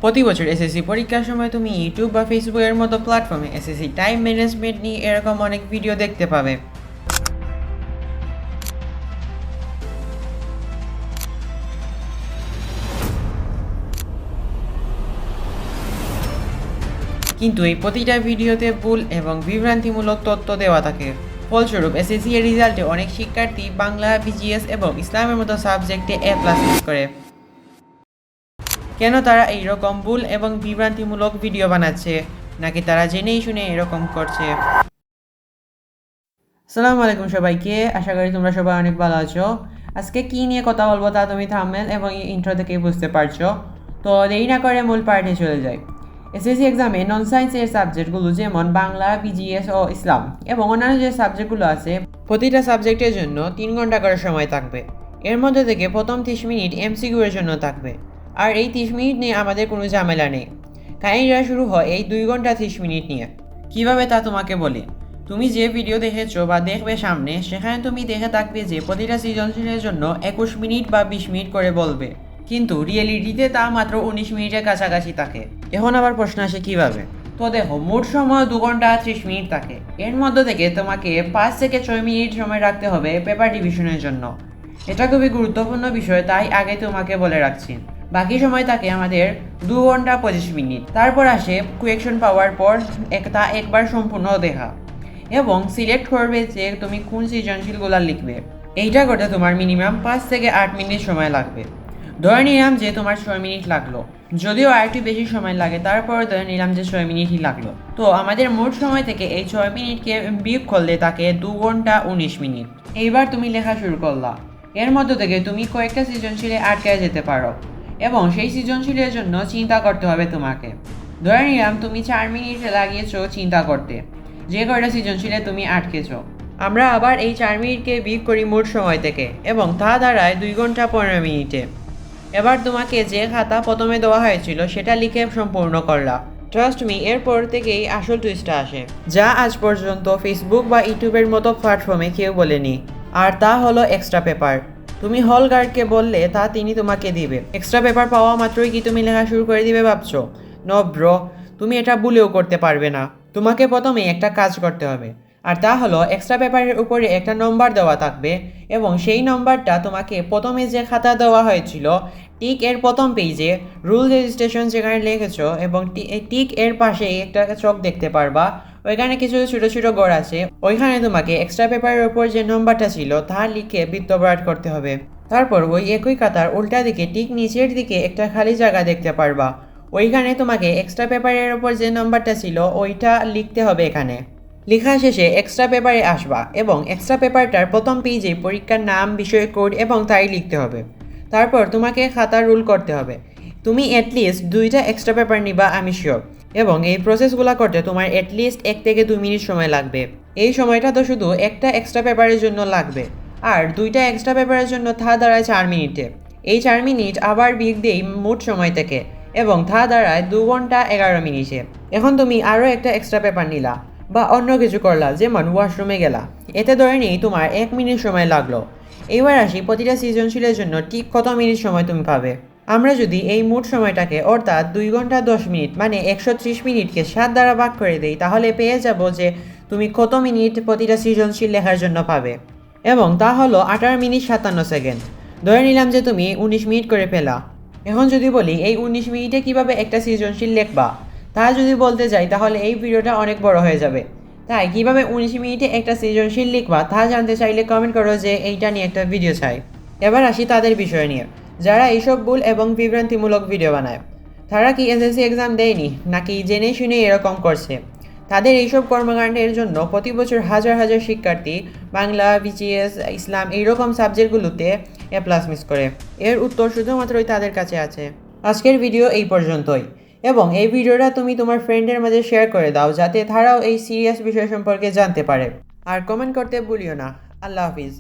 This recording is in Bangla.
প্রতি বছর এসএসসি পরীক্ষার সময় তুমি ইউটিউব বা ফেসবুকের মতো প্ল্যাটফর্মে এসএসসি টাইম ম্যানেজমেন্ট নিয়ে এরকম অনেক ভিডিও দেখতে পাবে। কিন্তু এই প্রতিটা ভিডিওতে ভুল এবং বিভ্রান্তিমূলক তথ্য দেওয়া থাকে। ফলস্বরূপ এসএসসি এর রেজাল্টে অনেক শিক্ষার্থী বাংলা, বিজিএস এবং ইসলামের মতো সাবজেক্টে A+ মিস করে। কেন তারা এইরকম ভুল এবং বিভ্রান্তিমূলক ভিডিও বানাচ্ছে, নাকি তারা জেনেই শুনে এরকম করছে? আসসালামু আলাইকুম সবাইকে, আশা করি তোমরা সবাই অনেক ভালো আছো। আজকে কি নিয়ে কথা বলবো তা তুমি থাম্বনেল এবং ইন্ট্রো থেকেই বুঝতে পারছো। তো দেরি না করে মূল পার্টে চলে যাই। এসএসসি এক্সামে নন সায়েন্সের সাবজেক্টগুলো যেমন বাংলা, বিজিএস ও ইসলাম এবং অন্যান্য যে সাবজেক্টগুলো আছে, প্রতিটা সাবজেক্টের জন্য 3 ঘন্টা করে সময় থাকবে। এর মধ্যে থেকে প্রথম 30 মিনিট এমসিকিউ এর জন্য থাকবে। আর এই 30 মিনিট নিয়ে আমাদের কোনো ঝামেলা নেই। কাহিনীটা শুরু হয় এই 2 ঘন্টা 30 মিনিট নিয়ে। কিভাবে তা তোমাকে বলি। তুমি যে ভিডিও দেখেছো বা দেখবে সামনে, সেখানে তুমি দেখে থাকবে যে প্রতিটা সৃজনশীলের জন্য 21 মিনিট বা 20 মিনিট করে বলবে, কিন্তু রিয়েলিটিতে তা মাত্র 19 মিনিটের কাছাকাছি থাকে। এখন আবার প্রশ্ন আসে কিভাবে। তো দেখো, মোট সময় 2 ঘন্টা 30 মিনিট থাকে। এর মধ্যে থেকে তোমাকে 5 থেকে 6 মিনিট সময় রাখতে হবে পেপার ডিভিশনের জন্য। এটা খুবই গুরুত্বপূর্ণ বিষয়, তাই আগে তোমাকে বলে রাখছি। বাকি সময় থাকে আমাদের 2 ঘন্টা 25 মিনিট। তারপর আসে কোয়েকশন পাওয়ার পর তা একবার সম্পূর্ণ দেখা এবং সিলেক্ট করবে যে তুমি কোন সৃজনশীলগুলো লিখবে। এইটা করতে তোমার মিনিমাম 5 থেকে 8 মিনিট সময় লাগবে। ধরে নিলাম যে তোমার 6 মিনিট লাগলো, যদিও আর একটু বেশি সময় লাগে, তারপর ধরে নিলাম যে 6 মিনিটই লাগলো। তো আমাদের মোট সময় থেকে এই 6 মিনিটকে বিয়োগ করলে তাকে 2 ঘন্টা 19 মিনিট। এইবার তুমি লেখা শুরু করলা। এর মধ্যে থেকে তুমি কয়েকটা সৃজনশীলে আটকায় যেতে পারো এবং সেই সৃজনশীলের জন্য চিন্তা করতে হবে তোমাকে। ধরে নিলাম তুমি 4 মিনিট লাগিয়েছো চিন্তা করতে, যে কয়টা সৃজনশীলে তুমি আটকেছো। আমরা আবার এই 4 মিনিটকে বিয়োগ করি মোট সময় থেকে এবং তা দাঁড়ায় 2 ঘন্টা 15 মিনিটে। এবার তোমাকে যে খাতা প্রথমে দেওয়া হয়েছিল সেটা লিখে সম্পূর্ণ করলা। ট্রাস্ট মি, এরপর থেকেই আসল টুইস্টটা আসে, যা আজ পর্যন্ত ফেসবুক বা ইউটিউবের মতো প্ল্যাটফর্মে কেউ বলেনি। আর তা হলো এক্সট্রা পেপার। তুমি হল গার্ডকে বললে তা তিনি তোমাকে দিবে। এক্সট্রা পেপার পাওয়া মাত্রই কি তুমি লেখা শুরু করে দিবে ভাবছো? নো ব্রো, তুমি এটা ভুলেও করতে পারবে না। তোমাকে প্রথমে একটা কাজ করতে হবে, আর তা হলো এক্সট্রা পেপারের উপরে একটা নম্বর দেওয়া থাকবে এবং সেই নম্বরটা তোমাকে প্রথমে যে খাতা দেওয়া হয়েছিল টিক এর প্রথম পেজে রুল রেজিস্ট্রেশন যেখানে লিখেছো এবং টিক এর পাশে একটা চক দেখতে পারবা। ওইখানে কিছু ছোটো ছোটো গড় আছে, ওইখানে তোমাকে এক্সট্রা পেপারের উপর যে নম্বরটা ছিল তা লিখে বৃত্তভরাট করতে হবে। তারপর ওই একই খাতার উল্টা দিকে ঠিক নিচের দিকে একটা খালি জায়গা দেখতে পারবা। ওইখানে তোমাকে এক্সট্রা পেপারের উপর যে নম্বরটা ছিল ওইটা লিখতে হবে। এখানে লেখা শেষে এক্সট্রা পেপারে আসবা এবং এক্সট্রা পেপারটার প্রথম পেজে পরীক্ষার নাম, বিষয়, কোড এবং তারিখ লিখতে হবে। তারপর তোমাকে খাতা রুল করতে হবে। তুমি অ্যাটলিস্ট 2টা এক্সট্রা পেপার নিবা, আমি শিওর। এবং এই প্রসেসগুলো করতে তোমার অ্যাটলিস্ট 1 থেকে 2 মিনিট সময় লাগবে। এই সময়টা তো শুধু একটা এক্সট্রা পেপারের জন্য লাগবে, আর 2টা এক্সট্রা পেপারের জন্য তা দাঁড়ায় 4 মিনিটে। এই 4 মিনিট আবার বিয়োগ দেই মোট সময় থেকে এবং তা দাঁড়ায় 2 ঘন্টা 11 মিনিটে। এখন তুমি আরও একটা এক্সট্রা পেপার নিলা বা অন্য কিছু করলা, যেমন ওয়াশরুমে গেলা। এতে ধরে নিই তোমার 1 মিনিট সময় লাগলো। এবার আসি প্রতিটা সৃজনশীলের জন্য ঠিক কত মিনিট সময় তুমি পাবে। আমরা যদি এই মোট সময়টাকে অর্থাৎ 2 ঘন্টা 10 মিনিট মানে 130 মিনিটকে 7 দ্বারা ভাগ করে দেই, তাহলে পেয়ে যাব যে তুমি কত মিনিট প্রতিটা সৃজনশীল লেখার জন্য পাবে। এবং তা হলো 18 মিনিট 57 সেকেন্ড। ধরে নিলাম যে তুমি 19 মিনিট করে পেলা। এখন যদি বলি এই 19 মিনিটে কিভাবে একটা সৃজনশীল লিখবা, তা যদি বলতে যাই তাহলে এই ভিডিওটা অনেক বড় হয়ে যাবে। তাই কিভাবে 19 মিনিটে একটা সৃজনশীল লিখবা তা জানতে চাইলে কমেন্ট করো যে এইটা নিয়ে একটা ভিডিও চাই। এবার আসি তাদের বিষয় নিয়ে, যারা এইসব ভুল এবং বিভ্রান্তিমূলক ভিডিও বানায়। তারা কি এসএসসি এক্সাম দেয়নি, নাকি জেনে শুনে এরকম করছে? তাদের এইসব কর্মকাণ্ডের জন্য প্রতি বছর হাজার হাজার শিক্ষার্থী বাংলা, বিজিএস, ইসলাম এইরকম সাবজেক্টগুলোতে A+ মিস করে। এর উত্তর শুধুমাত্রই তাদের কাছে আছে। আজকের ভিডিও এই পর্যন্তই, এবং এই ভিডিওটা তুমি তোমার ফ্রেন্ডের মাঝে শেয়ার করে দাও যাতে তারাও এই সিরিয়াস বিষয় সম্পর্কে জানতে পারে। আর কমেন্ট করতে ভুলিও না। আল্লাহ হাফিজ।